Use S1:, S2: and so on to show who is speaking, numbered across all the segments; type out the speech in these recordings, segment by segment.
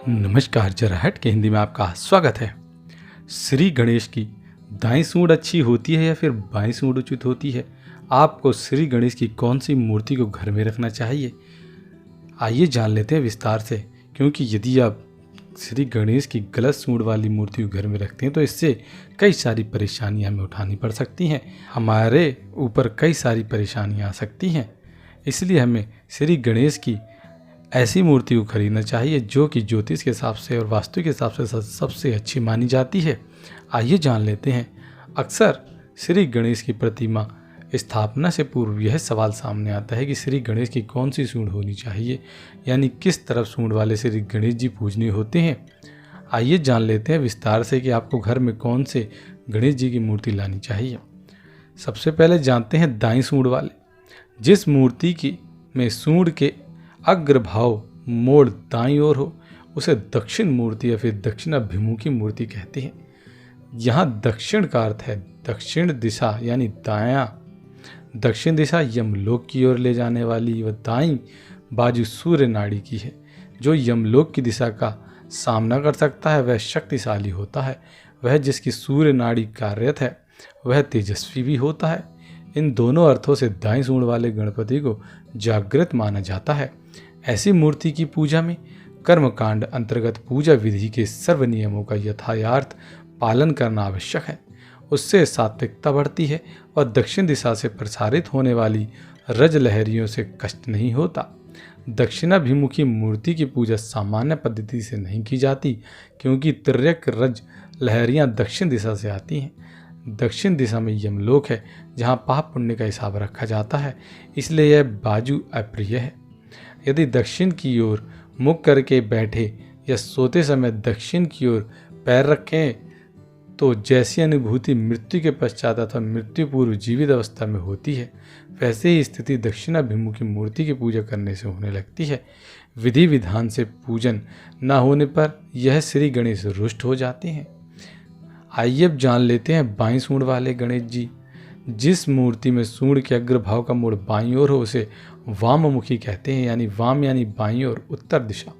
S1: नमस्कार, जरा हट के हिंदी में आपका स्वागत है। श्री गणेश की दाईं सूंड अच्छी होती है या फिर बाईं सूंड उचित होती है? आपको श्री गणेश की कौन सी मूर्ति को घर में रखना चाहिए? आइए जान लेते हैं विस्तार से, क्योंकि यदि आप श्री गणेश की गलत सूंड वाली मूर्ति को घर में रखते हैं तो इससे कई सारी परेशानियां हमें उठानी पड़ सकती हैं। हमारे ऊपर कई सारी परेशानियां आ सकती हैं। इसलिए हमें श्री गणेश की ऐसी मूर्ति को खरीदना चाहिए जो कि ज्योतिष के हिसाब से और वास्तु के हिसाब से सबसे अच्छी मानी जाती है। आइए जान लेते हैं। अक्सर श्री गणेश की प्रतिमा स्थापना से पूर्व यह सवाल सामने आता है कि श्री गणेश की कौन सी सूंड होनी चाहिए, यानी किस तरफ सूंड वाले श्री गणेश जी पूजनीय होते हैं। आइए जान लेते हैं विस्तार से कि आपको घर में कौन से गणेश जी की मूर्ति लानी चाहिए। सबसे पहले जानते हैं दाईं सूंड वाले। जिस मूर्ति की में सूंड के अग्रभाव मोड़ दाईं ओर हो उसे दक्षिण मूर्ति या फिर दक्षिणाभिमुखी मूर्ति कहते हैं। यहाँ दक्षिण का अर्थ है दक्षिण दिशा, यानी दायां। दक्षिण दिशा यमलोक की ओर ले जाने वाली व दाईं बाजू सूर्य नाड़ी की है। जो यमलोक की दिशा का सामना कर सकता है वह शक्तिशाली होता है। वह जिसकी सूर्य नाड़ी कार्यरत है वह तेजस्वी भी होता है। इन दोनों अर्थों से दाईं सूंड वाले गणपति को जागृत माना जाता है। ऐसी मूर्ति की पूजा में कर्मकांड अंतर्गत पूजा विधि के सर्व नियमों का यथार्थ पालन करना आवश्यक है। उससे सात्विकता बढ़ती है और दक्षिण दिशा से प्रसारित होने वाली रज लहरियों से कष्ट नहीं होता। दक्षिणाभिमुखी मूर्ति की पूजा सामान्य पद्धति से नहीं की जाती, क्योंकि तिर्यक रज लहरियां दक्षिण दिशा से आती हैं। दक्षिण दिशा में यमलोक है जहां पाप पुण्य का हिसाब रखा जाता है, इसलिए यह बाजू अप्रिय है। यदि दक्षिण की ओर मुख करके बैठे या सोते समय दक्षिण की ओर पैर रखें तो जैसी अनुभूति मृत्यु के पश्चात अथवा मृत्यु पूर्व जीवित अवस्था में होती है, वैसे ही स्थिति दक्षिणाभिमुखी मूर्ति की पूजा करने से होने लगती है। विधि विधान से पूजन न होने पर यह श्री गणेश रुष्ट हो जाते हैं। आइए अब जान लेते हैं बाईं सूंड वाले गणेश जी। जिस मूर्ति में सूंड के अग्रभाव का मोड़ बाईं ओर हो उसे वाममुखी कहते हैं, यानी वाम यानी बाईं ओर उत्तर दिशा।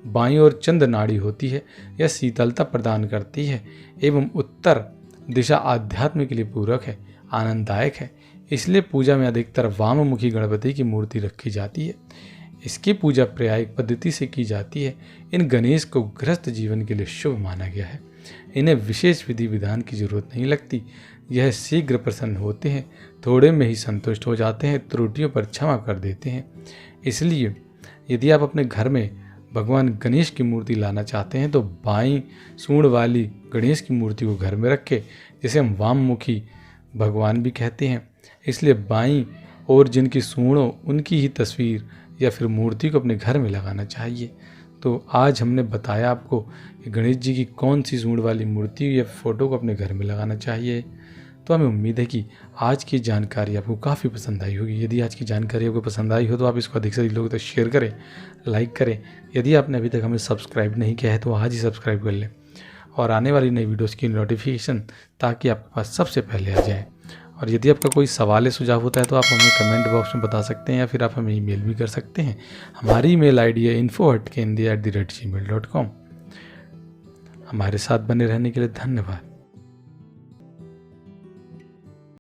S1: बाईं ओर चंद्र नाड़ी होती है, यह शीतलता प्रदान करती है एवं उत्तर दिशा आध्यात्म के लिए पूरक है, आनंददायक है। इसलिए पूजा में अधिकतर वाममुखी गणपति की मूर्ति रखी जाती है। इसकी पूजा प्रायिक पद्धति से की जाती है। इन गणेश को गृहस्थ जीवन के लिए शुभ माना गया है। इन्हें विशेष विधि विधान की जरूरत नहीं लगती। यह शीघ्र प्रसन्न होते हैं, थोड़े में ही संतुष्ट हो जाते हैं, त्रुटियों पर क्षमा कर देते हैं। इसलिए यदि आप अपने घर में भगवान गणेश की मूर्ति लाना चाहते हैं तो बाईं सूंड वाली गणेश की मूर्ति को घर में रखें, जिसे हम वाममुखी भगवान भी कहते हैं। इसलिए बाईं और जिनकी सूंड हो उनकी ही तस्वीर या फिर मूर्ति को अपने घर में लगाना चाहिए। तो आज हमने बताया आपको कि गणेश जी की कौन सी सूंड वाली मूर्ति या फोटो को अपने घर में लगाना चाहिए। तो हमें उम्मीद है कि आज की जानकारी आपको काफ़ी पसंद आई होगी। यदि आज की जानकारी आपको पसंद आई हो तो आप इसको अधिक से अधिक लोगों तक शेयर करें, लाइक करें। यदि आपने अभी तक हमें सब्सक्राइब नहीं किया है तो आज ही सब्सक्राइब कर लें और आने वाली नई वीडियोस की नोटिफिकेशन ताकि आपके पास सबसे पहले आ जाए। और यदि आपका कोई सवाल या सुझाव होता है तो आप हमें कमेंट बॉक्स में बता सकते हैं या फिर आप हमें ईमेल भी कर सकते हैं। हमारी ईमेल आईडी है info@kendi@gmail.com। हमारे साथ बने रहने के लिए धन्यवाद।